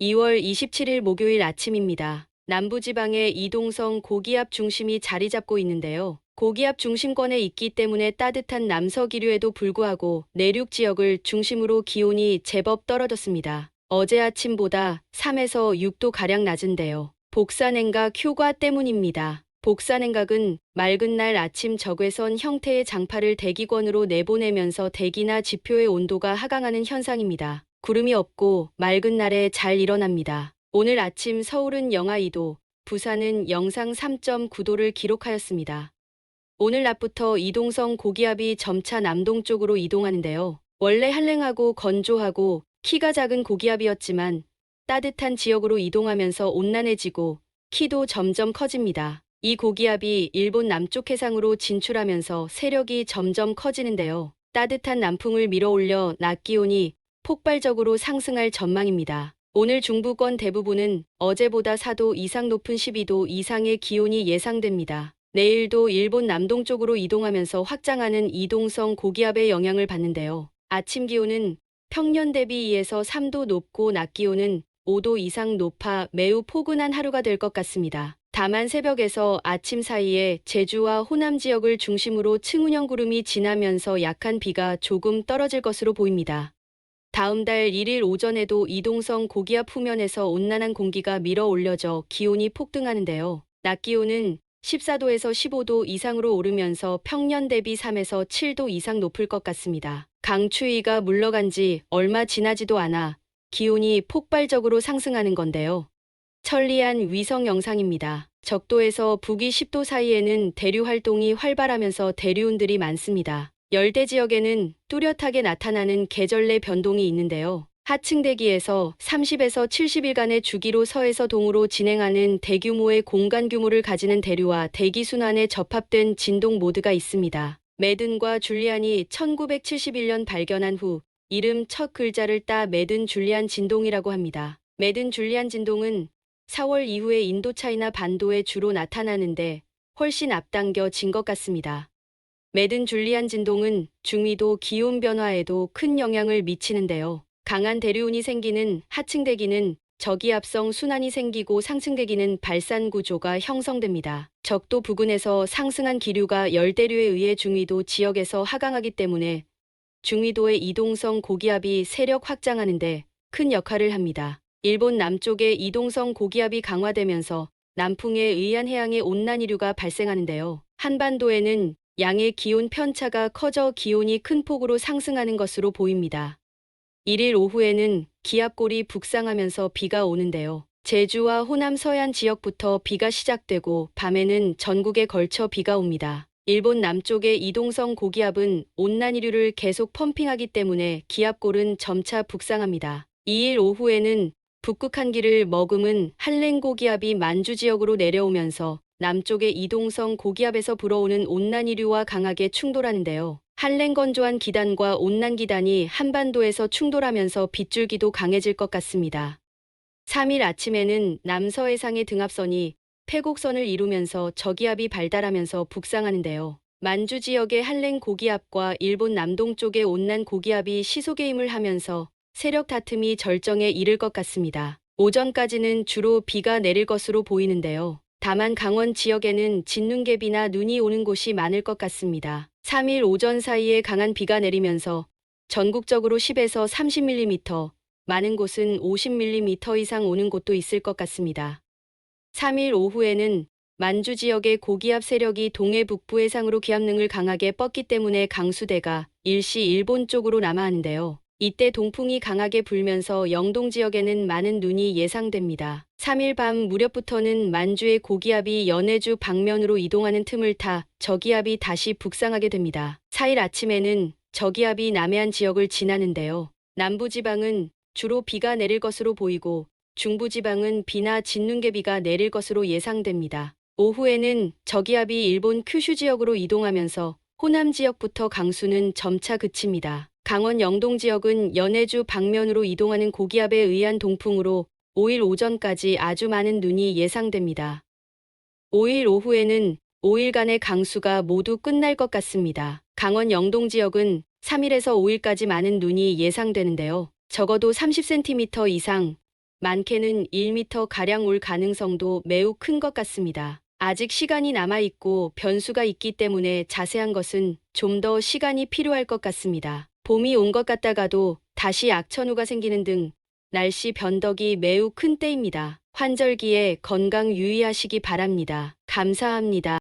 2월 27일 목요일 아침입니다. 남부지방의 이동성 고기압 중심이 자리 잡고 있는데요. 고기압 중심권에 있기 때문에 따뜻한 남서기류에도 불구하고 내륙 지역을 중심으로 기온이 제법 떨어졌습니다. 어제 아침보다 3에서 6도가량 낮은데요. 복사냉각 효과 때문입니다. 복사냉각은 맑은 날 아침 적외선 형태의 장파를 대기권으로 내보내면서 대기나 지표의 온도가 하강하는 현상입니다. 구름이 없고 맑은 날에 잘 일어납니다. 오늘 아침 서울은 영하 2도, 부산은 영상 3.9도를 기록하였습니다. 오늘 낮부터 이동성 고기압이 점차 남동쪽으로 이동하는데요. 원래 한랭하고 건조하고 키가 작은 고기압이었지만 따뜻한 지역으로 이동하면서 온난해지고 키도 점점 커집니다. 이 고기압이 일본 남쪽 해상으로 진출하면서 세력이 점점 커지는데요. 따뜻한 남풍을 밀어올려 낮 기온이 폭발적으로 상승할 전망입니다. 오늘 중부권 대부분은 어제보다 4도 이상 높은 12도 이상의 기온이 예상됩니다. 내일도 일본 남동쪽으로 이동하면서 확장하는 이동성 고기압의 영향을 받는데요. 아침 기온은 평년 대비 2에서 3도 높고 낮 기온은 5도 이상 높아 매우 포근한 하루가 될 것 같습니다. 다만 새벽에서 아침 사이에 제주와 호남 지역을 중심으로 층운형 구름이 지나면서 약한 비가 조금 떨어질 것으로 보입니다. 다음 달 1일 오전에도 이동성 고기압 후면에서 온난한 공기가 밀어 올려져 기온이 폭등하는데요. 낮 기온은 14도에서 15도 이상으로 오르면서 평년 대비 3에서 7도 이상 높을 것 같습니다. 강추위가 물러간 지 얼마 지나지도 않아 기온이 폭발적으로 상승하는 건데요. 천리안 위성 영상입니다. 적도에서 북위 10도 사이에는 대류 활동이 활발하면서 대류운들이 많습니다. 열대 지역에는 뚜렷하게 나타나는 계절 내 변동이 있는데요. 하층 대기에서 30에서 70일간의 주기로 서에서 동으로 진행하는 대규모의 공간 규모를 가지는 대류와 대기 순환에 접합된 진동 모드가 있습니다. 매든과 줄리안이 1971년 발견한 후 이름 첫 글자를 따 매든 줄리안 진동이라고 합니다. 매든 줄리안 진동은 4월 이후에 인도차이나 반도에 주로 나타나는데 훨씬 앞당겨진 것 같습니다. 매든 줄리안 진동은 중위도 기온 변화에도 큰 영향을 미치는데요. 강한 대류운이 생기는 하층 대기는 저기압성 순환이 생기고 상층 대기는 발산 구조가 형성됩니다. 적도 부근에서 상승한 기류가 열대류에 의해 중위도 지역에서 하강하기 때문에 중위도의 이동성 고기압이 세력 확장하는데 큰 역할을 합니다. 일본 남쪽의 이동성 고기압이 강화되면서 남풍에 의한 해양의 온난이류가 발생하는데요. 한반도에는 양의 기온 편차가 커져 기온이 큰 폭으로 상승하는 것으로 보입니다. 1일 오후에는 기압골이 북상하면서 비가 오는데요. 제주와 호남 서해안 지역부터 비가 시작되고 밤에는 전국에 걸쳐 비가 옵니다. 일본 남쪽의 이동성 고기압은 온난이류를 계속 펌핑하기 때문에 기압골은 점차 북상합니다. 2일 오후에는 북극 한기를 머금은 한랭 고기압이 만주 지역으로 내려오면서 남쪽의 이동성 고기압에서 불어오는 온난이류와 강하게 충돌하는데요. 한랭 건조한 기단과 온난 기단이 한반도에서 충돌하면서 빗줄기도 강해질 것 같습니다. 3일 아침에는 남서해상의 등압선이 패곡선을 이루면서 저기압이 발달하면서 북상하는데요. 만주 지역의 한랭 고기압과 일본 남동쪽의 온난 고기압이 시소개임을 하면서 세력 다툼이 절정에 이를 것 같습니다. 오전까지는 주로 비가 내릴 것으로 보이는데요. 다만 강원 지역에는 진눈개비나 눈이 오는 곳이 많을 것 같습니다. 3일 오전 사이에 강한 비가 내리면서 전국적으로 10에서 30mm, 많은 곳은 50mm 이상 오는 곳도 있을 것 같습니다. 3일 오후에는 만주 지역의 고기압 세력이 동해 북부 해상으로 기압능을 강하게 뻗기 때문에 강수대가 일시 일본 쪽으로 남하하는데요. 이때 동풍이 강하게 불면서 영동 지역에는 많은 눈이 예상됩니다. 3일 밤 무렵부터는 만주의 고기압이 연해주 방면으로 이동하는 틈을 타 저기압이 다시 북상하게 됩니다. 4일 아침에는 저기압이 남해안 지역을 지나는데요. 남부지방은 주로 비가 내릴 것으로 보이고 중부지방은 비나 진눈개비가 내릴 것으로 예상됩니다. 오후에는 저기압이 일본 큐슈 지역으로 이동하면서 호남 지역부터 강수는 점차 그칩니다. 강원 영동 지역은 연해주 방면으로 이동하는 고기압에 의한 동풍으로 5일 오전까지 아주 많은 눈이 예상됩니다. 5일 오후에는 5일간의 강수가 모두 끝날 것 같습니다. 강원 영동 지역은 3일에서 5일까지 많은 눈이 예상되는데요. 적어도 30cm 이상, 많게는 1m가량 올 가능성도 매우 큰 것 같습니다. 아직 시간이 남아있고 변수가 있기 때문에 자세한 것은 좀 더 시간이 필요할 것 같습니다. 봄이 온 것 같다가도 다시 악천후가 생기는 등 날씨 변덕이 매우 큰 때입니다. 환절기에 건강 유의하시기 바랍니다. 감사합니다.